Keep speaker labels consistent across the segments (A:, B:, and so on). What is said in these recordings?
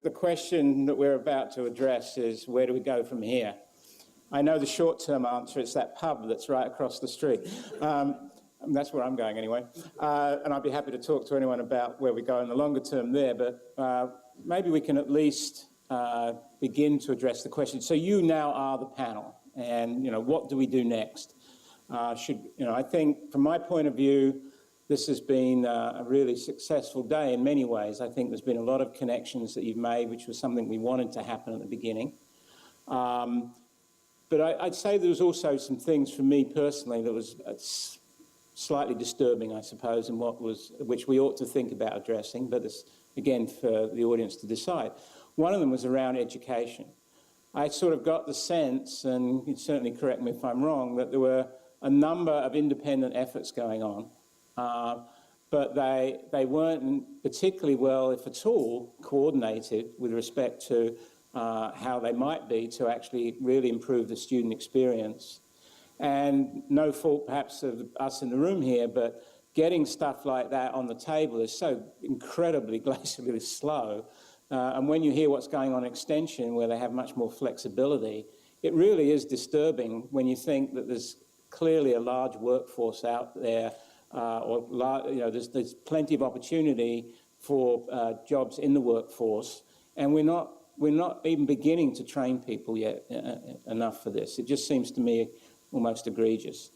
A: the question that we're about to address is, where do we go from here? I know the short-term answer is that pub that's right across the street. That's where I'm going anyway. And I'd be happy to talk to anyone about where we go in the longer term there, but maybe we can at least begin to address the question. So you now are the panel, and what do we do next? I think from my point of view, this has been a really successful day in many ways. I think there's been a lot of connections that you've made, which was something we wanted to happen at the beginning. But I'd say there was also some things for me personally that was slightly disturbing, I suppose, and which we ought to think about addressing, but it's, again, for the audience to decide. One of them was around education. I sort of got the sense, and you'd certainly correct me if I'm wrong, that there were a number of independent efforts going on, but they weren't particularly well, if at all, coordinated with respect to how they might be to actually really improve the student experience. And no fault perhaps of us in the room here, but getting stuff like that on the table is so incredibly glacially slow. And when you hear what's going on in extension, where they have much more flexibility, it really is disturbing when you think that there's clearly a large workforce out there, there's plenty of opportunity for jobs in the workforce, and we're not even beginning to train people yet enough for this. It just seems to me almost egregious.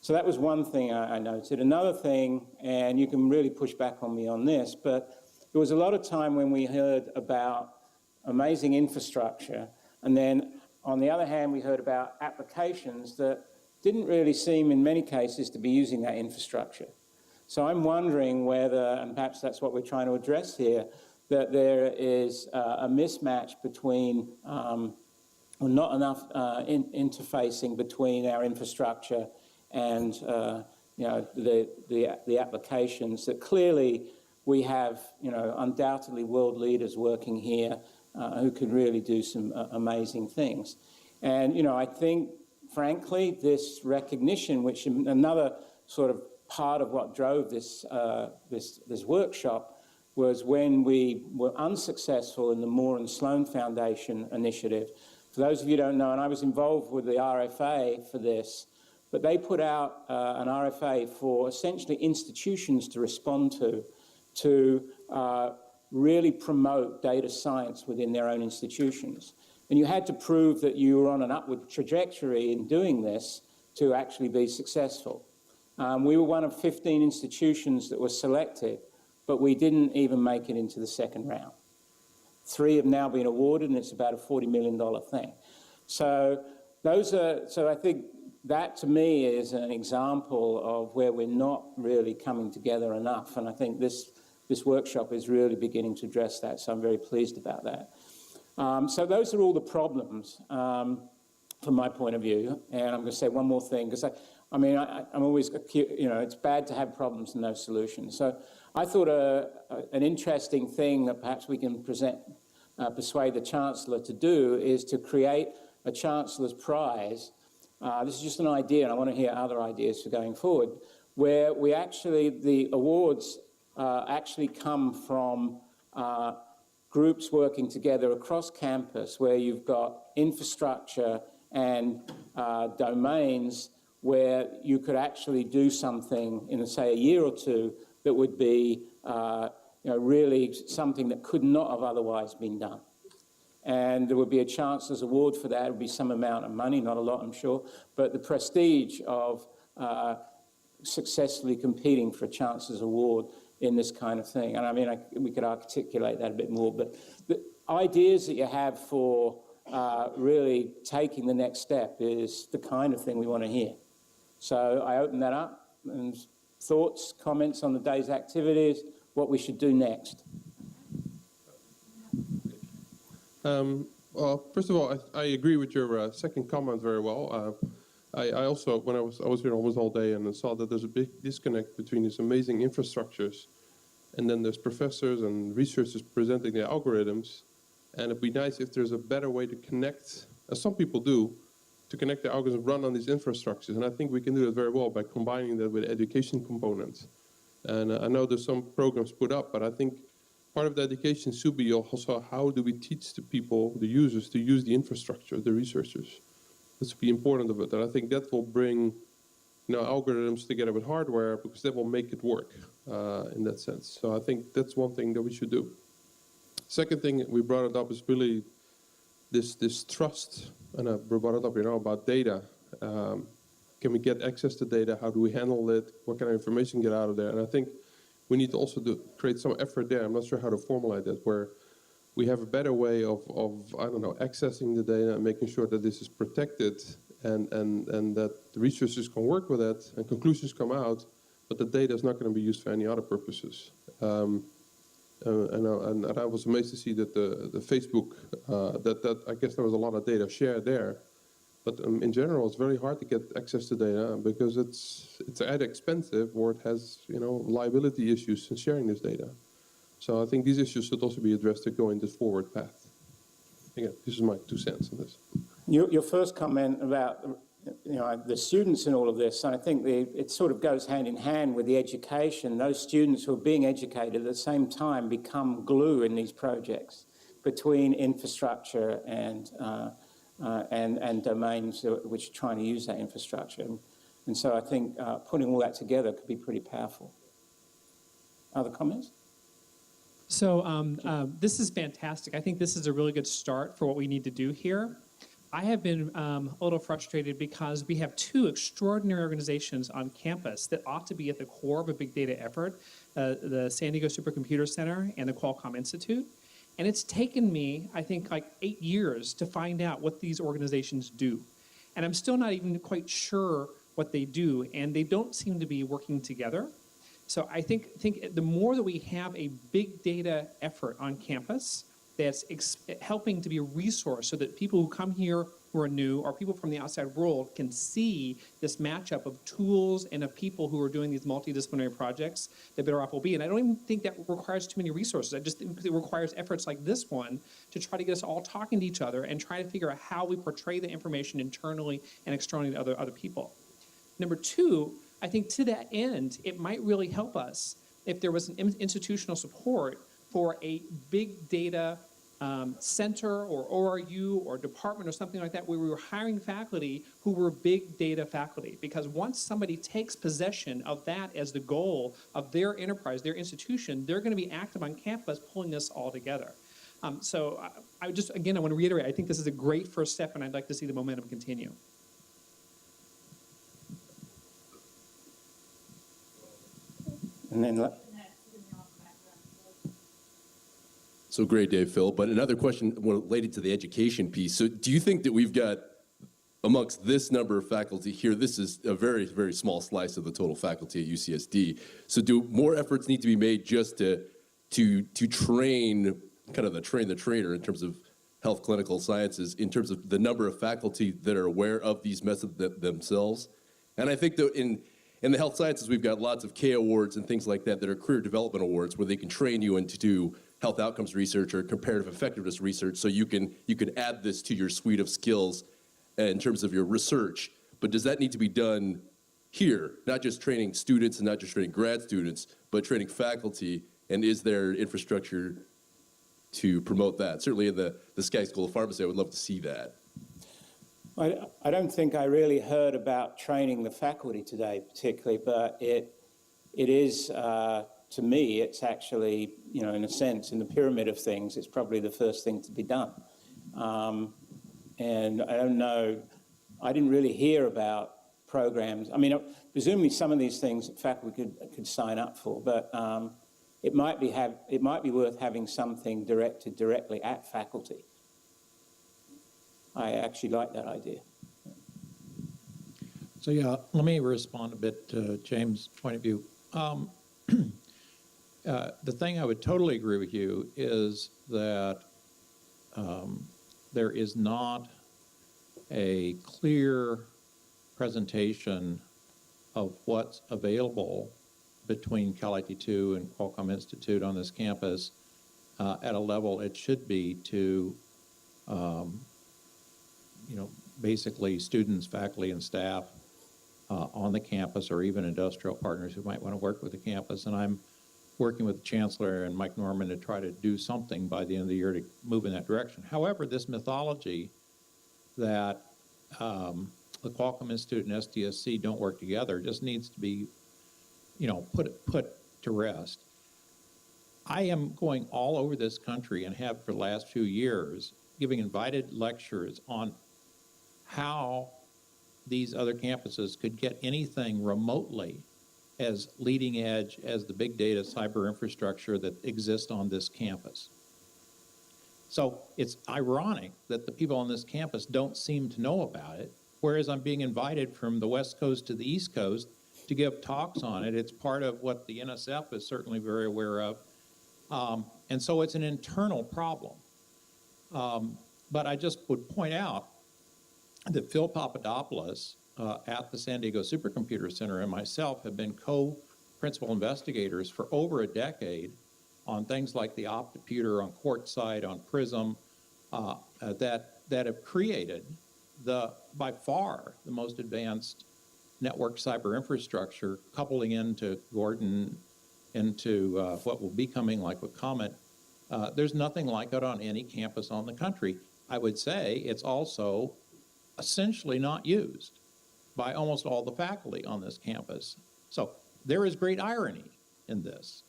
A: So that was one thing I noted. Another thing, and you can really push back on me on this, but there was a lot of time when we heard about amazing infrastructure, and then on the other hand we heard about applications that didn't really seem in many cases to be using that infrastructure. So I'm wondering whether, and perhaps that's what we're trying to address here, that there is a mismatch between, or not enough interfacing between our infrastructure and the applications. That clearly we have undoubtedly world leaders working here who could really do some amazing things. And I think frankly this recognition, which another sort of part of what drove this workshop, was when we were unsuccessful in the Moore and Sloan Foundation initiative. For those of you who don't know, and I was involved with the RFA for this, but they put out an RFA for essentially institutions to respond to really promote data science within their own institutions. And you had to prove that you were on an upward trajectory in doing this to actually be successful. We were one of 15 institutions that were selected, but we didn't even make it into the second round. 3 have now been awarded, and it's about a $40 million thing. So I think that to me is an example of where we're not really coming together enough, and I think this workshop is really beginning to address that, so I'm very pleased about that. So those are all the problems from my point of view, and I'm going to say one more thing, because I'm always, it's bad to have problems and no solutions. So I thought an interesting thing that perhaps we can persuade the Chancellor to do is to create a Chancellor's Prize. This is just an idea, and I want to hear other ideas for going forward, where the awards actually come from groups working together across campus, where you've got infrastructure and domains where you could actually do something in, say, a year or two that would be really something that could not have otherwise been done. And there would be a Chancellor's Award for that. It would be some amount of money, not a lot, I'm sure, but the prestige of successfully competing for a Chancellor's Award in this kind of thing. And we could articulate that a bit more, but the ideas that you have for really taking the next step is the kind of thing we want to hear. So I open that up, and thoughts, comments on the day's activities, what we should do next.
B: Well, first of all, I agree with your second comment very well. I also, when I was here almost all day, and I saw that there's a big disconnect between these amazing infrastructures, and then there's professors and researchers presenting their algorithms, and it'd be nice if there's a better way to connect, as some people do, to connect the algorithms run on these infrastructures. And I think we can do that very well by combining that with education components. And I know there's some programs put up, but I think part of the education should be also how do we teach the people, the users, to use the infrastructure, the researchers. This would be important of it, and I think that will bring algorithms together with hardware, because that will make it work in that sense. So I think that's one thing that we should do. Second thing, we brought it up, is really this trust, and I brought it up, about data. Can we get access to data? How do we handle it? What kind of information get out of there? And I think we need to also create some effort there. I'm not sure how to formulate that, where we have a better way of accessing the data and making sure that this is protected, and that the researchers can work with it and conclusions come out, but the data is not going to be used for any other purposes. And I was amazed to see that the Facebook, that I guess there was a lot of data shared there. But in general, it's very hard to get access to data because it's either expensive or it has liability issues in sharing this data. So I think these issues should also be addressed to go in this forward path. Again, this is my 2 cents on this.
A: Your first comment about the students in all of this, I think it sort of goes hand in hand with the education. Those students who are being educated at the same time become glue in these projects between infrastructure and domains which are trying to use that infrastructure. And so I think putting all that together could be pretty powerful. Other comments?
C: So this is fantastic. I think this is a really good start for what we need to do here. I have been a little frustrated because we have 2 extraordinary organizations on campus that ought to be at the core of a big data effort, the San Diego Supercomputer Center and the Qualcomm Institute. And it's taken me, I think, like 8 years to find out what these organizations do. And I'm still not even quite sure what they do, and they don't seem to be working together. So I think the more that we have a big data effort on campus that's helping to be a resource so that people who come here who are new or people from the outside world can see this matchup of tools and of people who are doing these multidisciplinary projects, the better off we'll be. And I don't even think that requires too many resources. I just think it requires efforts like this one to try to get us all talking to each other and try to figure out how we portray the information internally and externally to other people. Number 2, I think to that end, it might really help us if there was an institutional support for a big data center or ORU or department or something like that, where we were hiring faculty who were big data faculty. Because once somebody takes possession of that as the goal of their enterprise, their institution, they're going to be active on campus pulling this all together. So I want to reiterate, I think this is a great first step, and I'd like to see the momentum continue.
A: And then
D: So great, Dave, Phil. But another question related to the education piece. So do you think that we've got, amongst this number of faculty here, this is a very, very small slice of the total faculty at UCSD. So do more efforts need to be made just to train, kind of train the trainer in terms of health clinical sciences, in terms of the number of faculty that are aware of these methods themselves? And I think that in the health sciences, we've got lots of K awards and things like that that are career development awards where they can train you into do health outcomes research or comparative effectiveness research, so you can add this to your suite of skills in terms of your research. But does that need to be done here? Not just training students and not just training grad students, but training faculty, and is there infrastructure to promote that? Certainly in the Sky School of Pharmacy, I would love to see that.
A: I don't think I really heard about training the faculty today particularly, but it is, to me, it's actually, in a sense, in the pyramid of things, it's probably the first thing to be done. And I don't know, I didn't really hear about programs. I mean, presumably some of these things faculty could sign up for, but it might be worth having something directed directly at faculty. I actually like that idea.
E: So yeah, let me respond a bit to James' point of view. The thing I would totally agree with you is that there is not a clear presentation of what's available between Cal IT2 and Qualcomm Institute on this campus at a level it should be to basically students, faculty, and staff on the campus, or even industrial partners who might want to work with the campus. And working with the Chancellor and Mike Norman to try to do something by the end of the year to move in that direction. However, this mythology that the Qualcomm Institute and SDSC don't work together just needs to be, put to rest. I am going all over this country and have for the last few years giving invited lectures on how these other campuses could get anything remotely as leading edge as the big data cyber infrastructure that exists on this campus. So it's ironic that the people on this campus don't seem to know about it, whereas I'm being invited from the West Coast to the East Coast to give talks on it. It's part of what the NSF is certainly very aware of. And so it's an internal problem. But I just would point out that Phil Papadopoulos at the San Diego Supercomputer Center and myself have been co-principal investigators for over a decade on things like the Optoputer, on Quartzsite, on Prism, that have created by far the most advanced network cyber infrastructure, coupling into Gordon, into what will be coming like with Comet. There's nothing like it on any campus on the country. I would say it's also essentially not used by almost all the faculty on this campus. So there is great irony in this.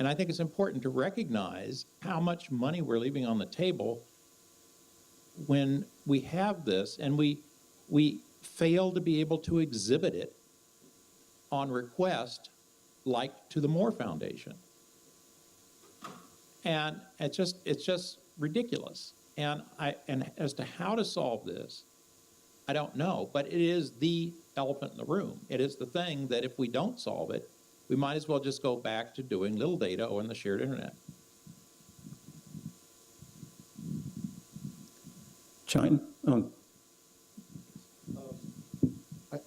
E: And I think it's important to recognize how much money we're leaving on the table when we have this and we fail to be able to exhibit it on request, like to the Moore Foundation. And it's just ridiculous. And as to how to solve this, I don't know, but it is the elephant in the room. It is the thing that if we don't solve it, we might as well just go back to doing little data on the shared internet.
A: China?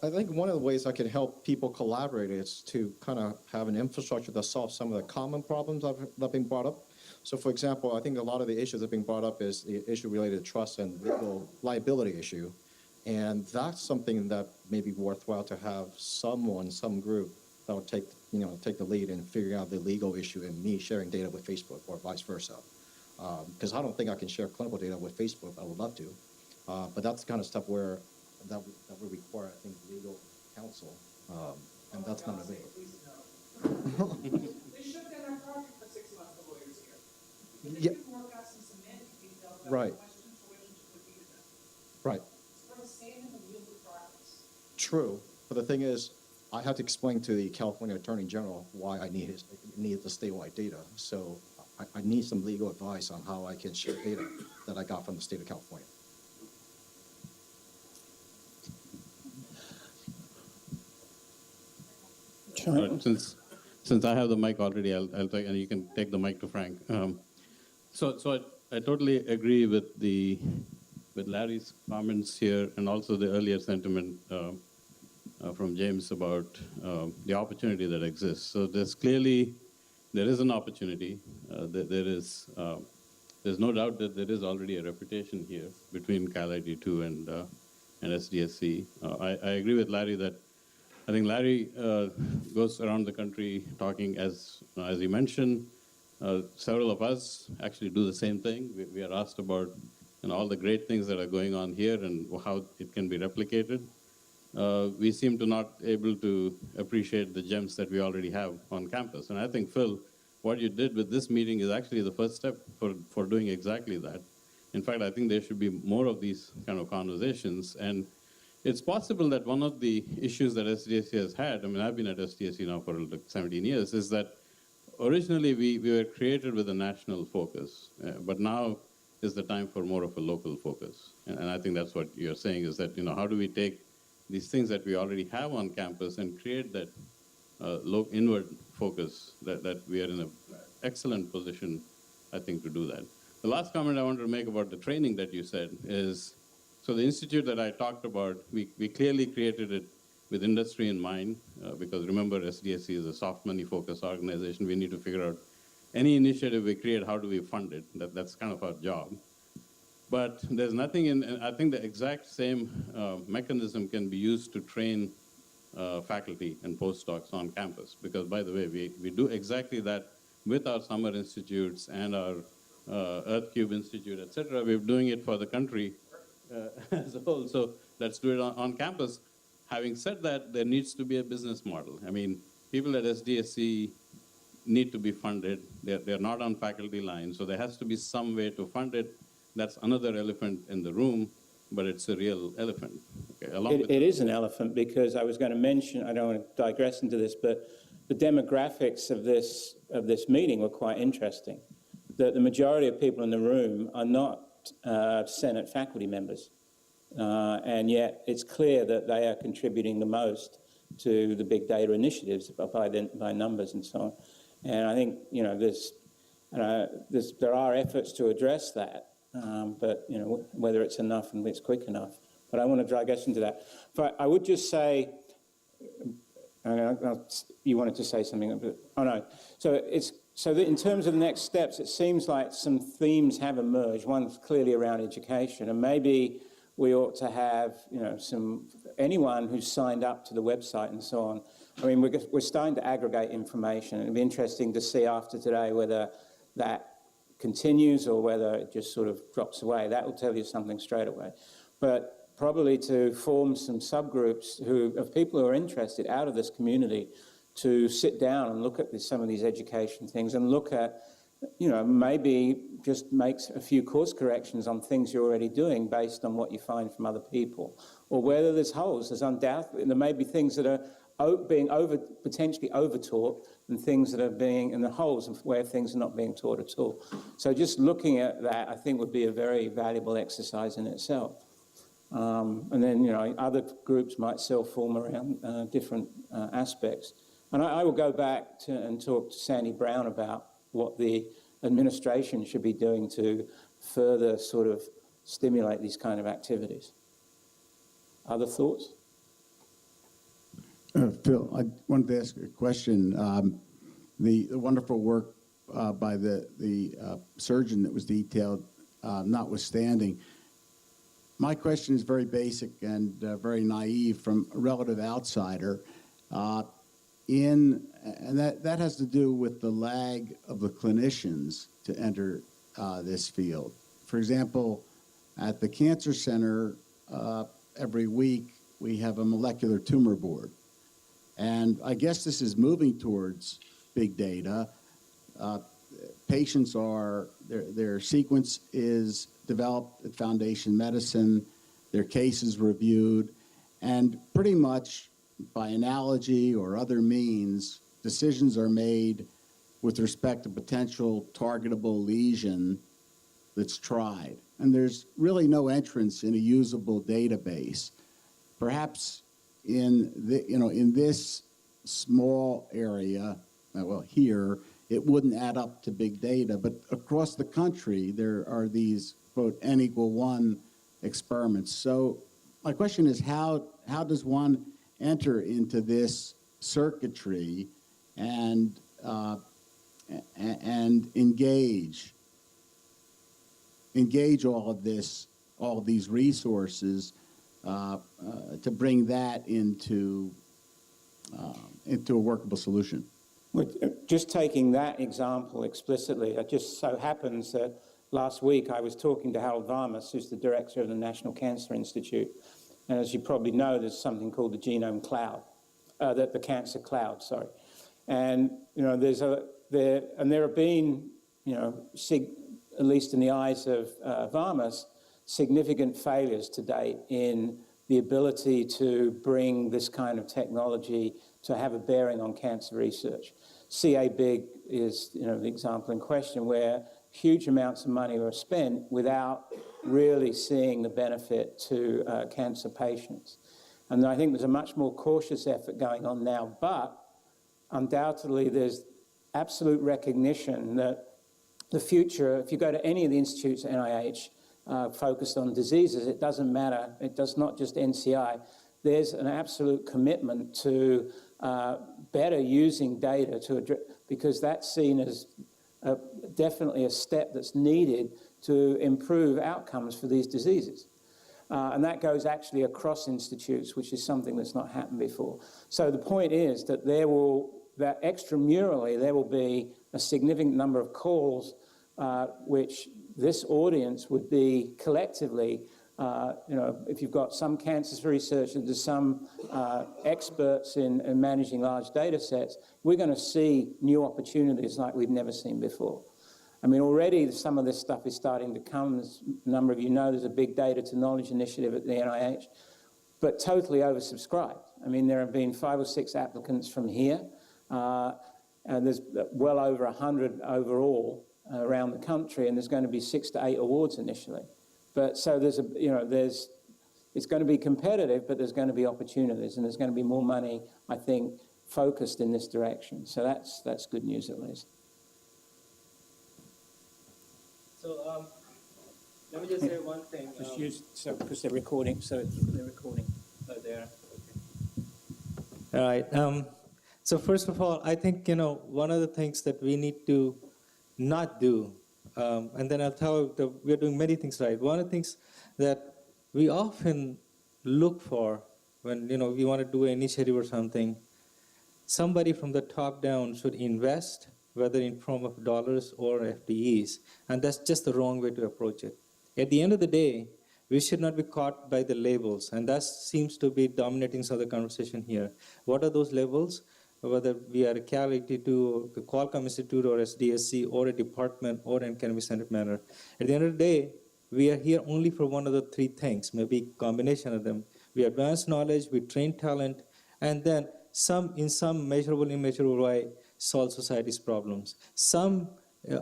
F: I think one of the ways I could help people collaborate is to kind of have an infrastructure that solves some of the common problems that have been brought up. So, for example, I think a lot of the issues that have been brought up is the issue related to trust and legal liability issue. And that's something that may be worthwhile to have someone, some group that would take the lead in figuring out the legal issue and me sharing data with Facebook or vice versa. Because I don't think I can share clinical data with Facebook. I would love to. But that's the kind of stuff where that would require, I think, legal counsel. And that's not available.
G: They shut down our project for 6 months, the lawyers here. Because they couldn't work out some semantic details about
F: Right.
G: the questions to which would be to them.
F: Right.
G: It's for the same in the legal process.
F: True. But the thing is, I have to explain to the California Attorney General why I need the statewide data. So I need some legal advice on how I can share data that I got from the state of California.
A: China?
H: Since I have the mic already, I'll take, and you can take the mic to Frank. So I totally agree with Larry's comments here, and also the earlier sentiment from James about the opportunity that exists. So there is an opportunity. There's no doubt that there is already a reputation here between Cal IT2 and SDSC. I agree with Larry that I think Larry goes around the country talking, as he mentioned. Several of us actually do the same thing. We are asked about all the great things that are going on here and how it can be replicated. We seem to not able to appreciate the gems that we already have on campus. And I think, Phil, what you did with this meeting is actually the first step for doing exactly that. In fact, I think there should be more of these kind of conversations. And it's possible that one of the issues that SDSC has had, I mean, I've been at SDSC now for like 17 years, is that originally we were created with a national focus, but now is the time for more of a local focus. And I think that's what you're saying is that, how do we take these things that we already have on campus and create that inward focus that we are in an excellent position, I think, to do that. The last comment I wanted to make about the training that you said is, so the institute that I talked about, we clearly created it with industry in mind, because remember, SDSC is a soft money focused organization. We need to figure out any initiative we create, how do we fund it? That's kind of our job. But there's nothing in, and I think the exact same mechanism can be used to train faculty and postdocs on campus. Because, by the way, we do exactly that with our summer institutes and our EarthCube Institute, et cetera. We're doing it for the country as a whole. So let's do it on campus. Having said that, there needs to be a business model. I mean, people at SDSC need to be funded. They're not on faculty line, so there has to be some way to fund it. That's another elephant in the room, but it's a real elephant. Okay,
A: It is an elephant, because I was going to mention, I don't want to digress into this, but the demographics of this meeting were quite interesting. The majority of people in the room are not Senate faculty members, and yet it's clear that they are contributing the most to the big data initiatives by numbers and so on. And I think, you know, there are efforts to address that, but, you know, whether it's enough and it's quick enough. But I want to digress into that. But I would just say, you wanted to say something, but, oh no. So that in terms of the next steps, it seems like some themes have emerged. One's clearly around education, and maybe we ought to have, you know, anyone who's signed up to the website and so on. I mean, we're starting to aggregate information. It'd be interesting to see after today whether that continues or whether it just sort of drops away. That will tell you something straight away. But probably to form some subgroups of people who are interested out of this community to sit down and look at some of these education things and look at, you know, maybe just makes a few course corrections on things you're already doing based on what you find from other people. Or whether there's holes, there's undoubtedly, there may be things that are being potentially over-taught and things that are being in the holes where things are not being taught at all. So just looking at that, I think, would be a very valuable exercise in itself. And then, you know, other groups might self-form around different aspects. And I will go back and talk to Sandy Brown about what the administration should be doing to further sort of stimulate these kind of activities. Other thoughts?
I: Phil, I wanted to ask a question. The wonderful work by the surgeon that was detailed notwithstanding, my question is very basic and very naive from a relative outsider. And that has to do with the lag of the clinicians to enter this field. For example, at the Cancer Center, every week we have a molecular tumor board. And I guess this is moving towards big data. Patients their sequence is developed at Foundation Medicine, their cases reviewed, and pretty much by analogy or other means, decisions are made with respect to potential targetable lesion that's tried. And there's really no entrance in a usable database. Perhaps in this small area, well, here, it wouldn't add up to big data, but across the country, there are these, quote, N=1 experiments. So my question is, how does one enter into this circuitry and engage all of these resources to bring that into a workable solution?
A: Just taking that example explicitly, it just so happens that last week I was talking to Harold Varmus, who's the director of the National Cancer Institute. And as you probably know, there's something called the genome cloud, the cancer cloud, sorry. And, you know, there have been, you know, at least in the eyes of Varmus, significant failures to date in the ability to bring this kind of technology to have a bearing on cancer research. CA-BIG is, you know, the example in question where huge amounts of money were spent without really seeing the benefit to cancer patients. And I think there's a much more cautious effort going on now, but undoubtedly there's absolute recognition that the future, if you go to any of the institutes at NIH focused on diseases, it doesn't matter, it does not just NCI, there's an absolute commitment to better using data to address, because that's seen as definitely a step that's needed to improve outcomes for these diseases. And that goes actually across institutes, which is something that's not happened before. So the point is that that extramurally, there will be a significant number of calls which this audience would be collectively, if you've got some cancer researchers, there's some experts in managing large data sets, we're going to see new opportunities like we've never seen before. I mean, already some of this stuff is starting to come. As a number of you know, there's a big data to knowledge initiative at the NIH, but totally oversubscribed. I mean, there have been 5 or 6 applicants from here, and there's well over 100 overall around the country, and there's going to be 6 to 8 awards initially. But so it's going to be competitive, but there's going to be opportunities, and there's going to be more money, I think, focused in this direction. So that's good news at least.
J: So let me just say one thing.
A: Just use, because they're recording, so they're recording there.
J: All right. So first of all, I think, one of the things that we need to not do, and then I'll tell you that we're doing many things right. One of the things that we often look for when, we want to do an initiative or something, somebody from the top down should invest, whether in form of dollars or FTEs, and that's just the wrong way to approach it. At the end of the day, we should not be caught by the labels, and that seems to be dominating some of the conversation here. What are those labels? Whether we are a Cal 82, the Qualcomm Institute, or SDSC, or a department, or an academic-centered manner. At the end of the day, we are here only for one of the 3 things, maybe a combination of them. We advance knowledge, we train talent, and then in some measurable, immeasurable way, solve society's problems. Some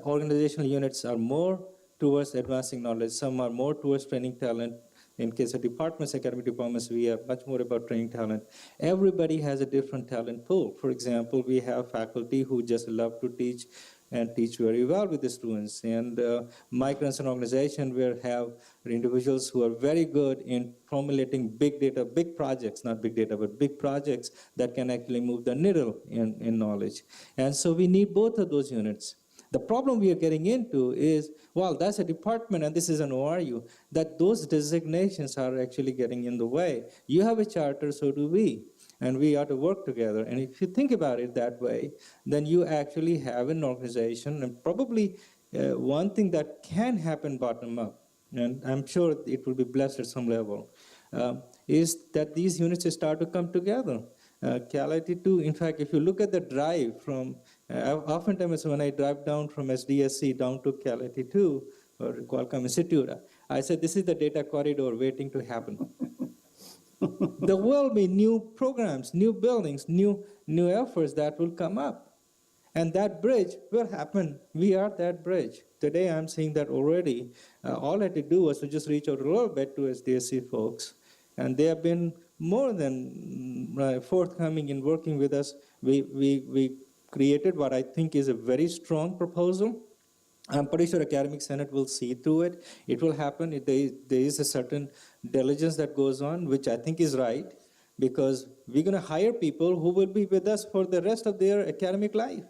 J: organizational units are more towards advancing knowledge, some are more towards training talent. In case of departments, academic departments, we are much more about training talent. Everybody has a different talent pool. For example, we have faculty who just love to teach and teach very well with the students. And Mike runs an organization where have individuals who are very good in formulating big data, big projects, not big data, but big projects that can actually move the needle in knowledge. And so we need both of those units. The problem we are getting into is, well, that's a department and this is an ORU, that those designations are actually getting in the way. You have a charter, so do we. And we ought to work together. And if you think about it that way, then you actually have an organization, and probably one thing that can happen bottom up, and I'm sure it will be blessed at some level, is that these units start to come together. Cal 82, in fact, if you look at the drive from, oftentimes when I drive down from SDSC down to Cal 82 or Qualcomm Institute, I said, this is the data corridor waiting to happen. There will be new programs, new buildings, new efforts that will come up. And that bridge will happen. We are that bridge. Today I'm seeing that already. All I had to do was to just reach out a little bit to SDSC folks. And they have been more than forthcoming in working with us. We created what I think is a very strong proposal. I'm pretty sure Academic Senate will see through it. It will happen. There is a certain diligence that goes on, which I think is right, because we're going to hire people who will be with us for the rest of their academic life.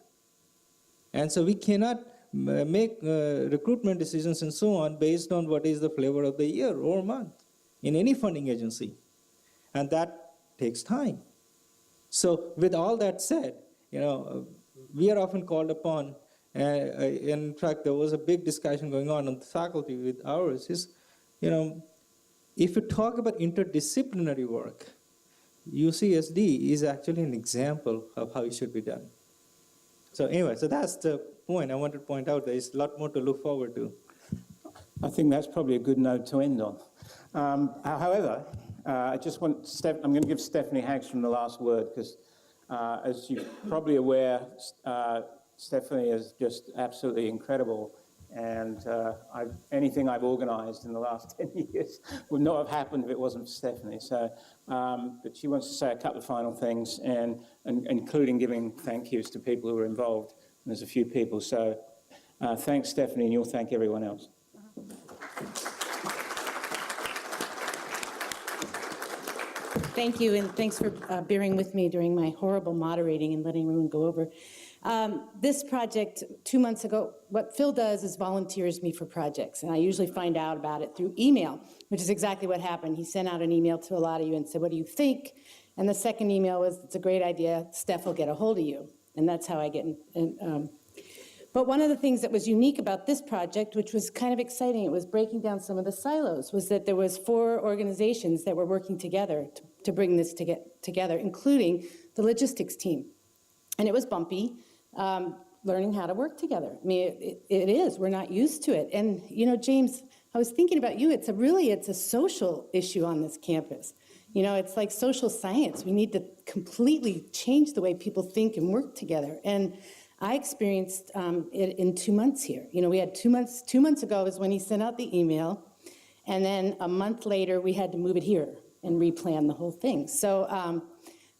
J: And so we cannot make recruitment decisions and so on based on what is the flavor of the year or month in any funding agency. And that takes time. So with all that said, we are often called upon. In fact, there was a big discussion going on the faculty with ours is, if you talk about interdisciplinary work, UCSD is actually an example of how it should be done. So anyway, so that's the point I wanted to point out. There's a lot more to look forward to.
A: I think that's probably a good note to end on. However, I just want I'm going to give Stephanie Hagstrom the last word because, as you're probably aware, Stephanie is just absolutely incredible, and anything I've organized in the last 10 years would not have happened if it wasn't for Stephanie. So, but she wants to say a couple of final things, and including giving thank yous to people who were involved. And there's a few people. So thanks, Stephanie, and you'll thank everyone else.
K: Thank you, and thanks for bearing with me during my horrible moderating and letting everyone go over. This project, 2 months ago, what Phil does is volunteers me for projects, and I usually find out about it through email, which is exactly what happened. He sent out an email to a lot of you and said, what do you think? And the second email was, it's a great idea, Steph will get a hold of you. And that's how I get in. But one of the things that was unique about this project, which was kind of exciting, it was breaking down some of the silos, was that there was 4 organizations that were working together to bring this together, including the logistics team. And it was bumpy, learning how to work together. I mean, it is, we're not used to it. And, you know, James, I was thinking about you, it's a social issue on this campus. You know, it's like social science. We need to completely change the way people think and work together. And I experienced it in 2 months here. You know, we had 2 months. 2 months ago is when he sent out the email, and then a month later we had to move it here and replan the whole thing. So,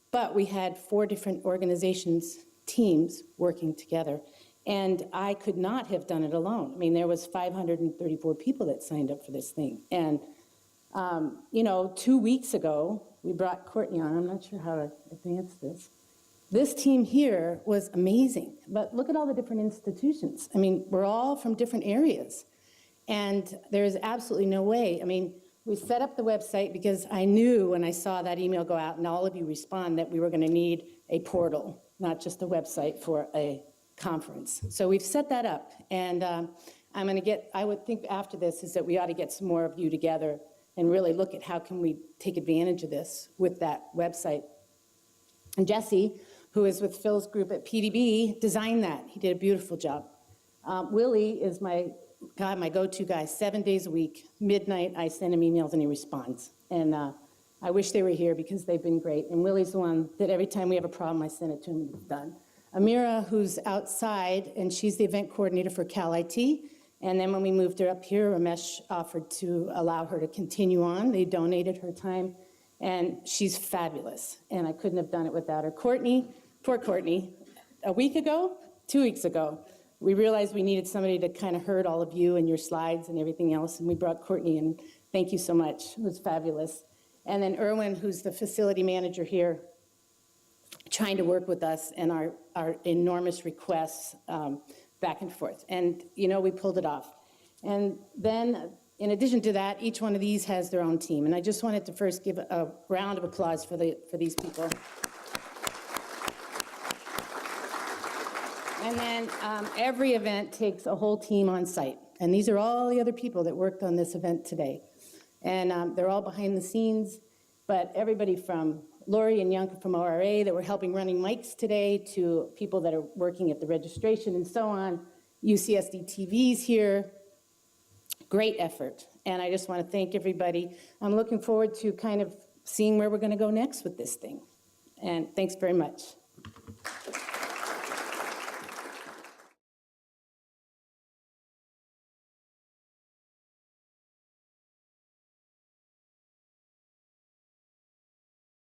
K: but we had 4 different organizations, teams working together, and I could not have done it alone. I mean, there was 534 people that signed up for this thing, and you know, 2 weeks ago we brought Courtney on. I'm not sure how to advance this. This team here was amazing, but look at all the different institutions. I mean, we're all from different areas, and there's absolutely no way. I mean, we set up the website because I knew when I saw that email go out and all of you respond that we were going to need a portal, not just a website for a conference. So we've set that up, and I'm going to get, I would think after this is that we ought to get some more of you together and really look at how can we take advantage of this with that website. And Jesse, who is with Phil's group at PDB, designed that. He did a beautiful job. Willie is my go-to guy, 7 days a week. Midnight, I send him emails and he responds. And I wish they were here because they've been great. And Willie's the one that every time we have a problem, I send it to him and it's done. Amira, who's outside, and she's the event coordinator for Cal IT. And then when we moved her up here, Ramesh offered to allow her to continue on. They donated her time, and she's fabulous. And I couldn't have done it without her. Courtney, poor Courtney, a week ago, 2 weeks ago, we realized we needed somebody to kind of herd all of you and your slides and everything else, and we brought Courtney, and thank you so much. It was fabulous. And then Erwin, who's the facility manager here, trying to work with us and our enormous requests back and forth. And, you know, we pulled it off. And then, in addition to that, each one of these has their own team. And I just wanted to first give a round of applause for these people. And then every event takes a whole team on site. And these are all the other people that worked on this event today. And they're all behind the scenes, but everybody from Lori and Yanka from ORA that were helping running mics today to people that are working at the registration and so on. UCSD TV's here. Great effort. And I just want to thank everybody. I'm looking forward to kind of seeing where we're going to go next with this thing. And thanks very much.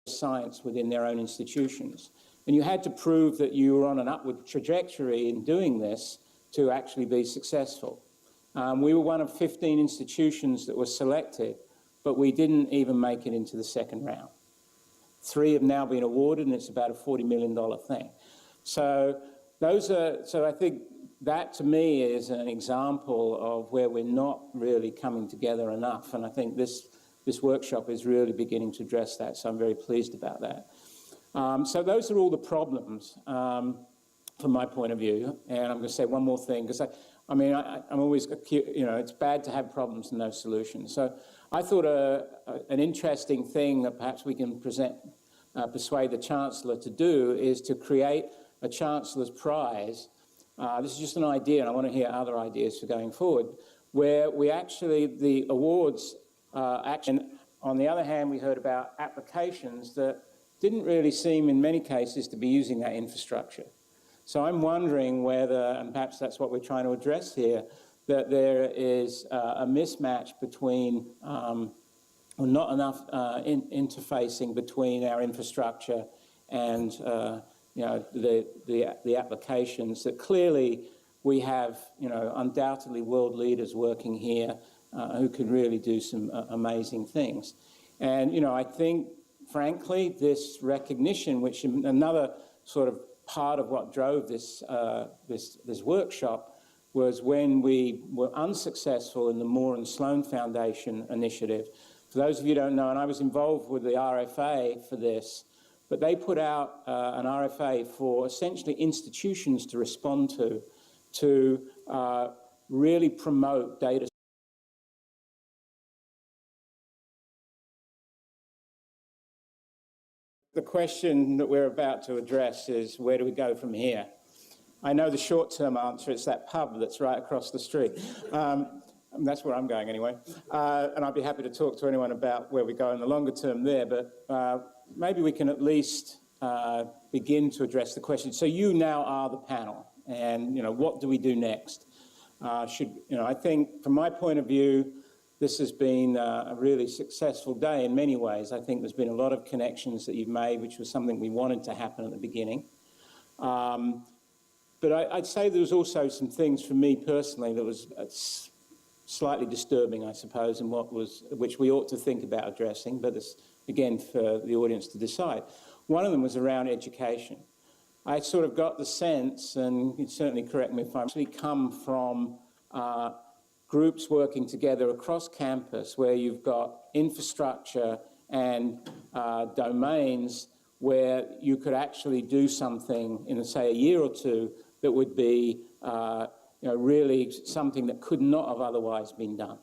A: Science within their own institutions. And you had to prove that you were on an upward trajectory in doing this to actually be successful. We were one of 15 institutions that were selected, but we didn't even make it into the second round. 3 have now been awarded, and it's about a $40 million thing. So I think that to me is an example of where we're not really coming together enough, and I think this workshop is really beginning to address that, so I'm very pleased about that. So those are all the problems from my point of view, and I'm going to say one more thing, because I'm always, you know, it's bad to have problems and no solutions. So I thought an interesting thing that perhaps we can persuade the Chancellor to do is to create a Chancellor's Prize. This is just an idea, and I want to hear other ideas for going forward, where we actually, the awards, and on the other hand, we heard about applications that didn't really seem in many cases to be using that infrastructure. So I'm wondering whether, and perhaps that's what we're trying to address here, that there is a mismatch between, or not enough interfacing between our infrastructure and you know, the applications that clearly we have, you know, undoubtedly world leaders working here who could really do some amazing things. And, you know, I think, frankly, this recognition, which another sort of part of what drove this, this workshop, was when we were unsuccessful in the Moore and Sloan Foundation initiative. For those of you who don't know, and I was involved with the RFA for this, but they put out an RFA for essentially institutions to respond to really promote data. The question that we're about to address is, where do we go from here? I know the short-term answer, it's that pub that's right across the street. That's where I'm going anyway. And I'd be happy to talk to anyone about where we go in the longer term there, but maybe we can at least begin to address the question. So you now are the panel, and what do we do next? I think from my point of view, this has been a really successful day in many ways. I think there's been a lot of connections that you've made, which was something we wanted to happen at the beginning. But I'd say there was also some things for me personally that was slightly disturbing, I suppose, and which we ought to think about addressing, but it's, again, for the audience to decide. One of them was around education. I sort of got the sense, and you'd certainly correct me if I'm actually come from groups working together across campus where you've got infrastructure and domains where you could actually do something in, say, a year or two that would be really something that could not have otherwise been done.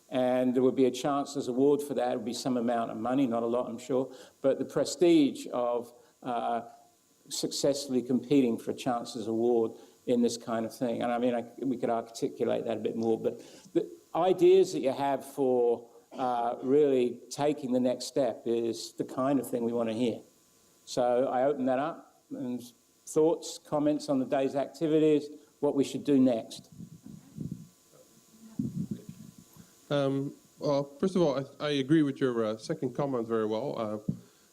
A: And there would be a Chancellor's Award for that. It would be some amount of money, not a lot, I'm sure, but the prestige of successfully competing for a Chancellor's Award in this kind of thing. And I mean, we could articulate that a bit more, but the ideas that you have for really taking the next step is the kind of thing we want to hear. So I open that up, and thoughts, comments on the day's activities, what we should do next.
B: Well, first of all, I agree with your second comment very well.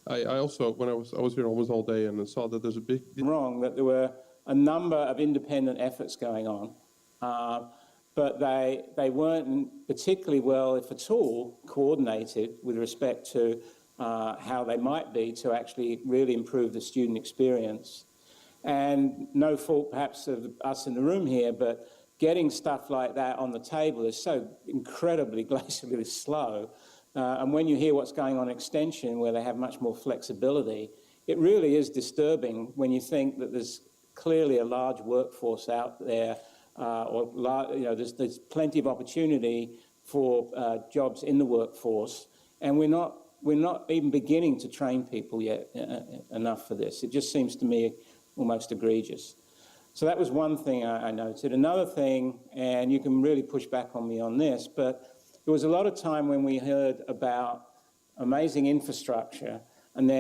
B: I also, when I was here almost all day and saw that there's a big...
A: Wrong, that there were a number of independent efforts going on, but they weren't particularly well, if at all, coordinated with respect to how they might be to actually really improve the student experience. And no fault perhaps of us in the room here, but getting stuff like that on the table is so incredibly glacially slow. And when you hear what's going on in Extension, where they have much more flexibility, it really is disturbing when you think that there's clearly a large workforce out there, there's plenty of opportunity for jobs in the workforce, and we're not even beginning to train people yet enough for this. It just seems to me almost egregious. So that was one thing I noted. Another thing, and you can really push back on me on this, but there was a lot of time when we heard about amazing infrastructure, and then